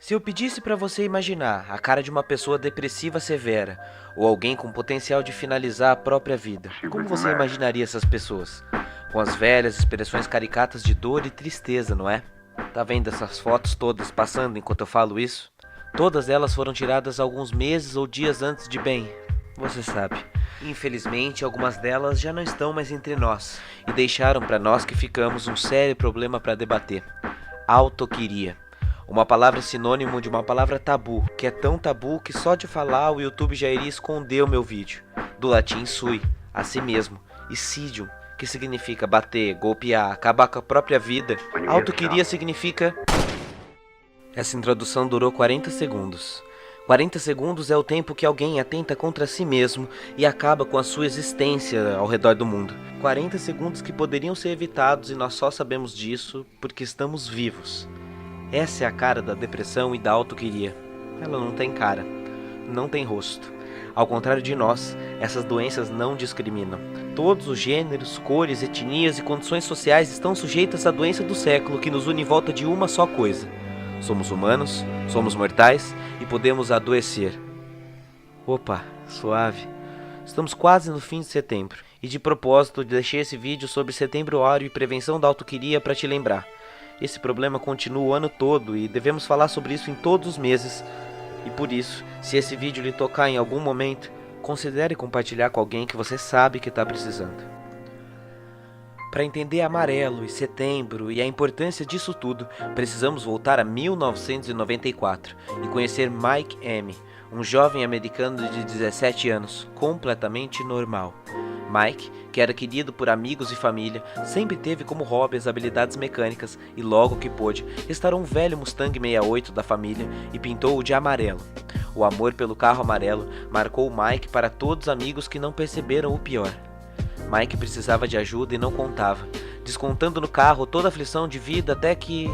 Se eu pedisse para você imaginar a cara de uma pessoa depressiva severa ou alguém com potencial de finalizar a própria vida, como você imaginaria essas pessoas? Com as velhas expressões caricatas de dor e tristeza, não é? Tá vendo essas fotos todas passando enquanto eu falo isso? Todas elas foram tiradas alguns meses ou dias antes de bem, você sabe. Infelizmente, algumas delas já não estão mais entre nós e deixaram para nós que ficamos um sério problema para debater: autoquiria. Uma palavra sinônimo de uma palavra tabu, que é tão tabu que só de falar o YouTube já iria esconder o meu vídeo. Do latim sui, a si mesmo, e sidium, que significa bater, golpear, acabar com a própria vida. Autoquiria significa... Essa introdução durou 40 segundos. 40 segundos é o tempo que alguém atenta contra si mesmo e acaba com a sua existência ao redor do mundo. 40 segundos que poderiam ser evitados e nós só sabemos disso porque estamos vivos. Essa é a cara da depressão e da autoquiria. Ela não tem cara, não tem rosto. Ao contrário de nós, essas doenças não discriminam. Todos os gêneros, cores, etnias e condições sociais estão sujeitas à doença do século que nos une em volta de uma só coisa. Somos humanos, somos mortais e podemos adoecer. Opa, suave. Estamos quase no fim de setembro. E de propósito, deixei esse vídeo sobre Setembro Áureo e prevenção da autoquiria para te lembrar. Esse problema continua o ano todo e devemos falar sobre isso em todos os meses. E por isso, se esse vídeo lhe tocar em algum momento, considere compartilhar com alguém que você sabe que está precisando. Para entender Amarelo e Setembro e a importância disso tudo, precisamos voltar a 1994 e conhecer Mike M., um jovem americano de 17 anos, completamente normal. Mike, que era querido por amigos e família, sempre teve como hobby as habilidades mecânicas e logo que pôde, restaurou um velho Mustang 68 da família e pintou-o de amarelo. O amor pelo carro amarelo marcou o Mike para todos os amigos que não perceberam o pior. Mike precisava de ajuda e não contava, descontando no carro toda a aflição de vida até que...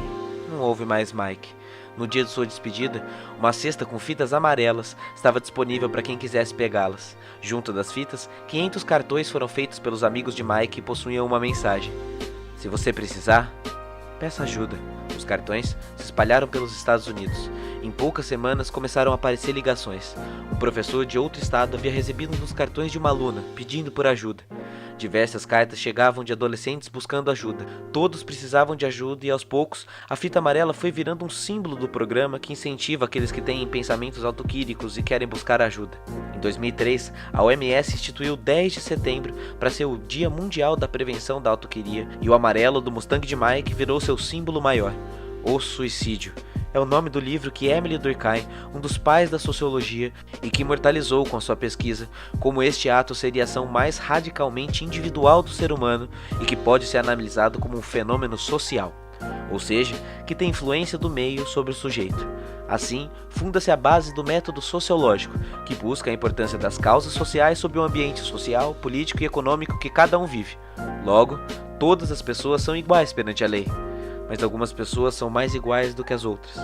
não houve mais Mike. No dia de sua despedida, uma cesta com fitas amarelas estava disponível para quem quisesse pegá-las. Junto das fitas, 500 cartões foram feitos pelos amigos de Mike e possuíam uma mensagem: se você precisar, peça ajuda. Os cartões se espalharam pelos Estados Unidos. Em poucas semanas começaram a aparecer ligações. Um professor de outro estado havia recebido um dos cartões de uma aluna, pedindo por ajuda. Diversas cartas chegavam de adolescentes buscando ajuda. Todos precisavam de ajuda e aos poucos a fita amarela foi virando um símbolo do programa que incentiva aqueles que têm pensamentos autoquíricos e querem buscar ajuda. Em 2003, a OMS instituiu 10 de setembro para ser o Dia Mundial da Prevenção da Autoquiria e o amarelo do Mustang de Mike virou seu símbolo maior: o suicídio. É o nome do livro que Emily Durkheim, um dos pais da sociologia e que imortalizou com sua pesquisa, como este ato seria a ação mais radicalmente individual do ser humano e que pode ser analisado como um fenômeno social, ou seja, que tem influência do meio sobre o sujeito. Assim, funda-se a base do método sociológico, que busca a importância das causas sociais sobre o ambiente social, político e econômico que cada um vive. Logo, todas as pessoas são iguais perante a lei. Mas algumas pessoas são mais iguais do que as outras.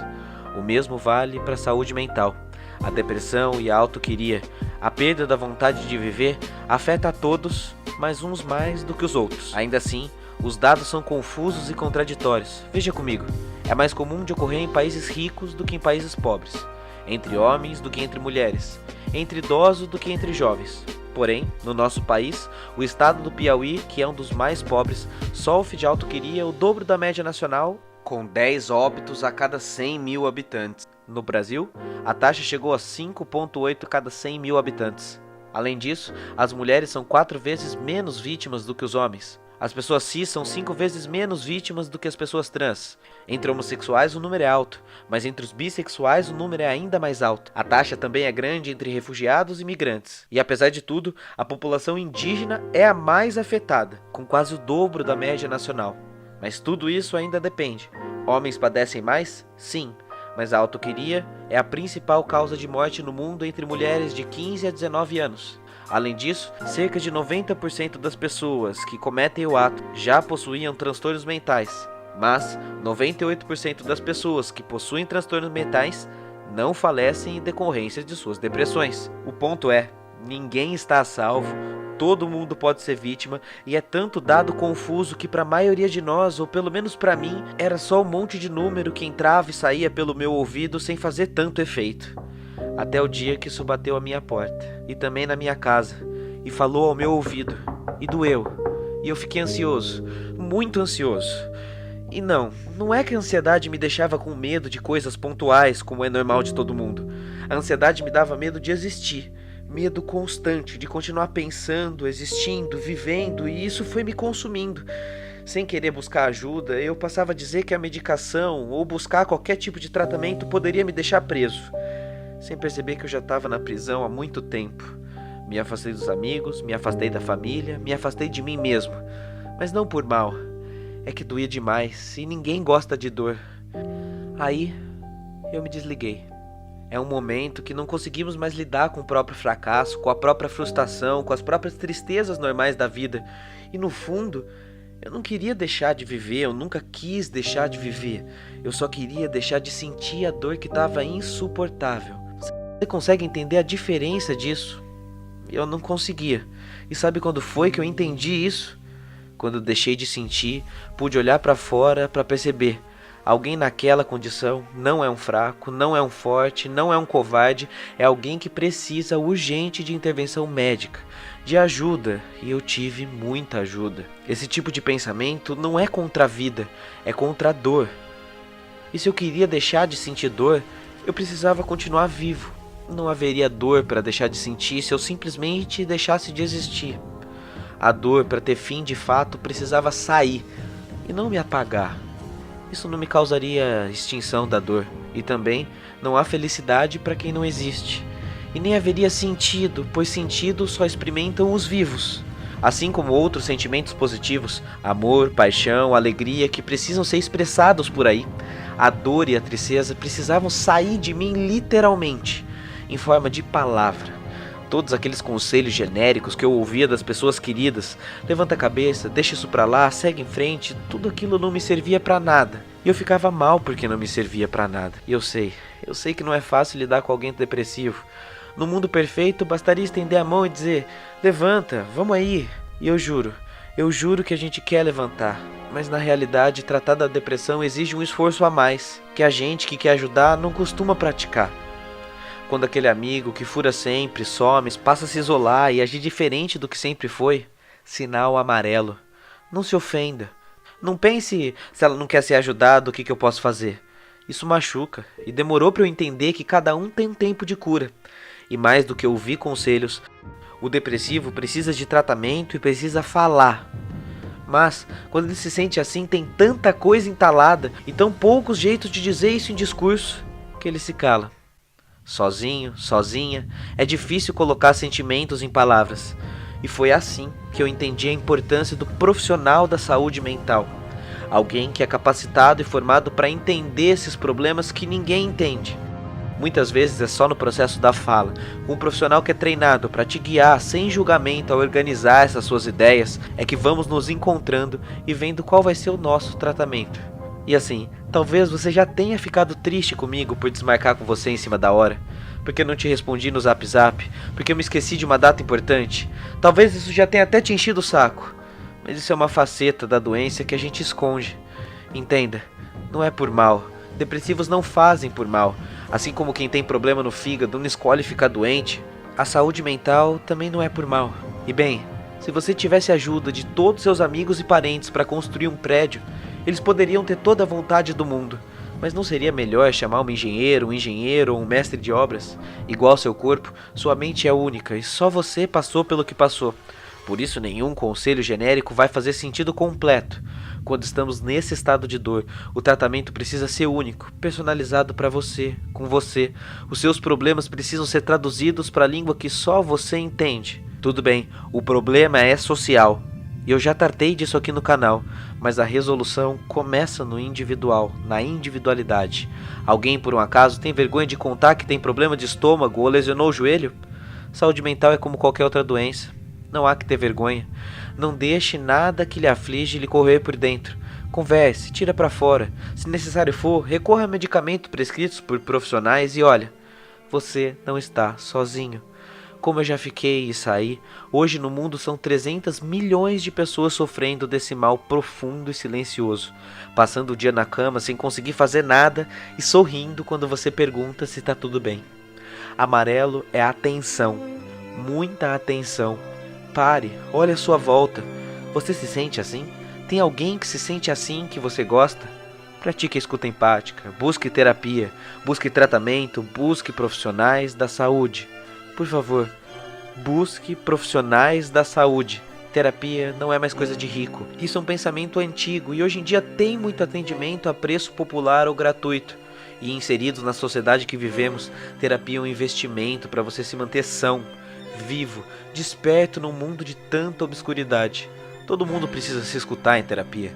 O mesmo vale para a saúde mental. A depressão e a autoquiria, a perda da vontade de viver, afeta a todos, mas uns mais do que os outros. Ainda assim, os dados são confusos e contraditórios. Veja comigo, é mais comum de ocorrer em países ricos do que em países pobres, entre homens do que entre mulheres, entre idosos do que entre jovens. Porém, no nosso país, o estado do Piauí, que é um dos mais pobres, sofre de autoquiria o dobro da média nacional, com 10 óbitos a cada 100 mil habitantes. No Brasil, a taxa chegou a 5,8 a cada 100 mil habitantes. Além disso, as mulheres são 4 vezes menos vítimas do que os homens. As pessoas cis são 5 vezes menos vítimas do que as pessoas trans. Entre homossexuais o número é alto, mas entre os bissexuais o número é ainda mais alto. A taxa também é grande entre refugiados e migrantes. E apesar de tudo, a população indígena é a mais afetada, com quase o dobro da média nacional. Mas tudo isso ainda depende. Homens padecem mais? Sim, mas a autoquiria é a principal causa de morte no mundo entre mulheres de 15 a 19 anos. Além disso, cerca de 90% das pessoas que cometem o ato já possuíam transtornos mentais, mas 98% das pessoas que possuem transtornos mentais não falecem em decorrência de suas depressões. O ponto é, ninguém está a salvo todo mundo pode ser vítima e é tanto dado confuso que para a maioria de nós, ou pelo menos para mim, era só um monte de número que entrava e saía pelo meu ouvido sem fazer tanto efeito. Até o dia que isso bateu à minha porta e também na minha casa e falou ao meu ouvido e doeu. E eu fiquei ansioso, muito ansioso. E não é que a ansiedade me deixava com medo de coisas pontuais, como é normal de todo mundo. A ansiedade me dava medo de existir, medo constante de continuar pensando, existindo, vivendo, e isso foi me consumindo. Sem querer buscar ajuda, eu passava a dizer que a medicação ou buscar qualquer tipo de tratamento poderia me deixar preso, sem perceber que eu já estava na prisão há muito tempo. Me afastei dos amigos, me afastei da família, me afastei de mim mesmo, mas não por mal. É que doía demais e ninguém gosta de dor. Aí eu me desliguei. É um momento que não conseguimos mais lidar com o próprio fracasso, com a própria frustração, com as próprias tristezas normais da vida. E no fundo, eu não queria deixar de viver, eu nunca quis deixar de viver. Eu só queria deixar de sentir a dor que estava insuportável. Você consegue entender a diferença disso? Eu não conseguia. E sabe quando foi que eu entendi isso? Quando eu deixei de sentir, pude olhar para fora para perceber. Alguém naquela condição não é um fraco, não é um forte, não é um covarde, é alguém que precisa urgente de intervenção médica, de ajuda, e eu tive muita ajuda. Esse tipo de pensamento não é contra a vida, é contra a dor. E se eu queria deixar de sentir dor, eu precisava continuar vivo. Não haveria dor para deixar de sentir se eu simplesmente deixasse de existir. A dor, para ter fim de fato, precisava sair e não me apagar. Isso não me causaria extinção da dor. E também não há felicidade para quem não existe. E nem haveria sentido, pois sentido só experimentam os vivos. Assim como outros sentimentos positivos, amor, paixão, alegria, que precisam ser expressados por aí, a dor e a tristeza precisavam sair de mim literalmente, em forma de palavra. Todos aqueles conselhos genéricos que eu ouvia das pessoas queridas, levanta a cabeça, deixa isso pra lá, segue em frente, tudo aquilo não me servia pra nada. E eu ficava mal porque não me servia pra nada. E eu sei que não é fácil lidar com alguém depressivo. No mundo perfeito, bastaria estender a mão e dizer, levanta, vamos aí. E eu juro que a gente quer levantar. Mas na realidade, tratar da depressão exige um esforço a mais, que a gente que quer ajudar não costuma praticar. Quando aquele amigo que fura sempre, some, passa a se isolar e agir diferente do que sempre foi, sinal amarelo. Não se ofenda. Não pense se ela não quer ser ajudada, o que eu posso fazer. Isso machuca e demorou para eu entender que cada um tem um tempo de cura. E mais do que ouvir conselhos, o depressivo precisa de tratamento e precisa falar. Mas, quando ele se sente assim, tem tanta coisa entalada e tão poucos jeitos de dizer isso em discurso, que ele se cala. Sozinho, sozinha, é difícil colocar sentimentos em palavras. E foi assim que eu entendi a importância do profissional da saúde mental. Alguém que é capacitado e formado para entender esses problemas que ninguém entende. Muitas vezes é só no processo da fala, com um profissional que é treinado para te guiar sem julgamento a organizar essas suas ideias, é que vamos nos encontrando e vendo qual vai ser o nosso tratamento. E assim, talvez você já tenha ficado triste comigo por desmarcar com você em cima da hora, porque eu não te respondi no Zap Zap, porque eu me esqueci de uma data importante. Talvez isso já tenha até te enchido o saco, mas isso é uma faceta da doença que a gente esconde. Entenda, não é por mal. Depressivos não fazem por mal. Assim como quem tem problema no fígado não escolhe ficar doente, a saúde mental também não é por mal. E bem, se você tivesse a ajuda de todos seus amigos e parentes para construir um prédio, eles poderiam ter toda a vontade do mundo, mas não seria melhor chamar um engenheiro ou um mestre de obras? Igual ao seu corpo, sua mente é única e só você passou pelo que passou. Por isso nenhum conselho genérico vai fazer sentido completo. Quando estamos nesse estado de dor, o tratamento precisa ser único, personalizado para você, com você. Os seus problemas precisam ser traduzidos para a língua que só você entende. Tudo bem, o problema é social. E eu já tratei disso aqui no canal, mas a resolução começa no individual, na individualidade. Alguém por um acaso tem vergonha de contar que tem problema de estômago ou lesionou o joelho? Saúde mental é como qualquer outra doença. Não há que ter vergonha. Não deixe nada que lhe aflige lhe correr por dentro. Converse, tira para fora. Se necessário for, recorra a medicamentos prescritos por profissionais e olha, você não está sozinho. Como eu já fiquei e saí, hoje no mundo são 300 milhões de pessoas sofrendo desse mal profundo e silencioso, passando o dia na cama sem conseguir fazer nada e sorrindo quando você pergunta se tá tudo bem. Amarelo é atenção, muita atenção. Pare, olhe à sua volta. Você se sente assim? Tem alguém que se sente assim que você gosta? Pratique a escuta empática, busque terapia, busque tratamento, busque profissionais da saúde. Por favor, busque profissionais da saúde. Terapia não é mais coisa de rico. Isso é um pensamento antigo e hoje em dia tem muito atendimento a preço popular ou gratuito. E inseridos na sociedade que vivemos, terapia é um investimento para você se manter são, vivo, desperto num mundo de tanta obscuridade. Todo mundo precisa se escutar em terapia.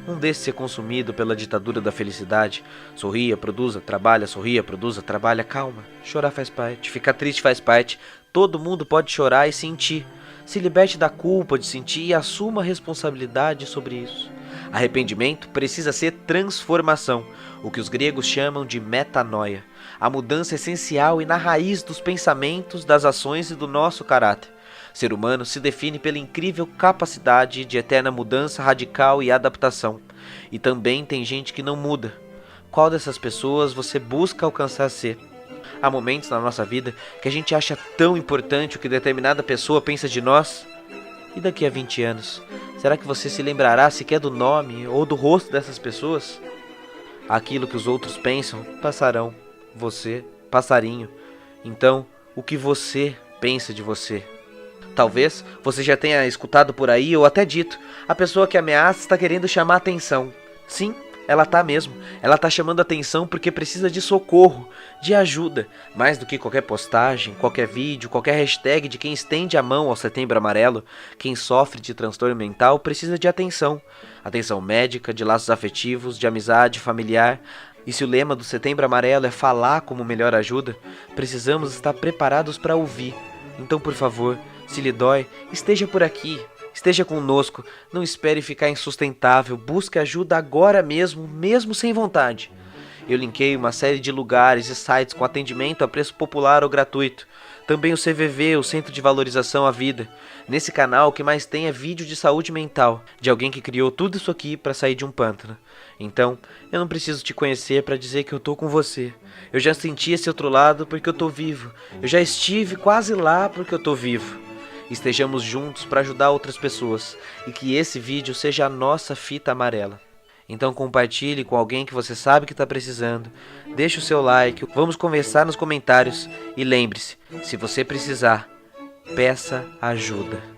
Não deixe ser consumido pela ditadura da felicidade. Sorria, produza, trabalha, sorria, produza, trabalha. Calma, chorar faz parte, ficar triste faz parte. Todo mundo pode chorar e sentir. Se liberte da culpa de sentir e assuma a responsabilidade sobre isso. Arrependimento precisa ser transformação, o que os gregos chamam de metanoia. A mudança essencial e na raiz dos pensamentos, das ações e do nosso caráter. O ser humano se define pela incrível capacidade de eterna mudança radical e adaptação. E também tem gente que não muda. Qual dessas pessoas você busca alcançar ser? Há momentos na nossa vida que a gente acha tão importante o que determinada pessoa pensa de nós. E daqui a 20 anos, será que você se lembrará sequer do nome ou do rosto dessas pessoas? Aquilo que os outros pensam, passarão. Você, passarinho. Então, o que você pensa de você? Talvez você já tenha escutado por aí ou até dito: a pessoa que ameaça está querendo chamar atenção. Sim, ela tá mesmo. Ela tá chamando atenção porque precisa de socorro, de ajuda. Mais do que qualquer postagem, qualquer vídeo, qualquer hashtag de quem estende a mão ao Setembro Amarelo, quem sofre de transtorno mental precisa de atenção. Atenção médica, de laços afetivos, de amizade, familiar. E se o lema do Setembro Amarelo é falar como melhor ajuda, precisamos estar preparados para ouvir. Então, por favor, se lhe dói, esteja por aqui, esteja conosco, não espere ficar insustentável, busque ajuda agora mesmo, mesmo sem vontade. Eu linkei uma série de lugares e sites com atendimento a preço popular ou gratuito. Também o CVV, o Centro de Valorização à Vida. Nesse canal o que mais tem é vídeo de saúde mental, de alguém que criou tudo isso aqui para sair de um pântano. Então, eu não preciso te conhecer para dizer que eu tô com você. Eu já senti esse outro lado porque eu tô vivo. Eu já estive quase lá porque eu tô vivo. Estejamos juntos para ajudar outras pessoas e que esse vídeo seja a nossa fita amarela. Então compartilhe com alguém que você sabe que está precisando, deixe o seu like, vamos conversar nos comentários e lembre-se, se você precisar, peça ajuda.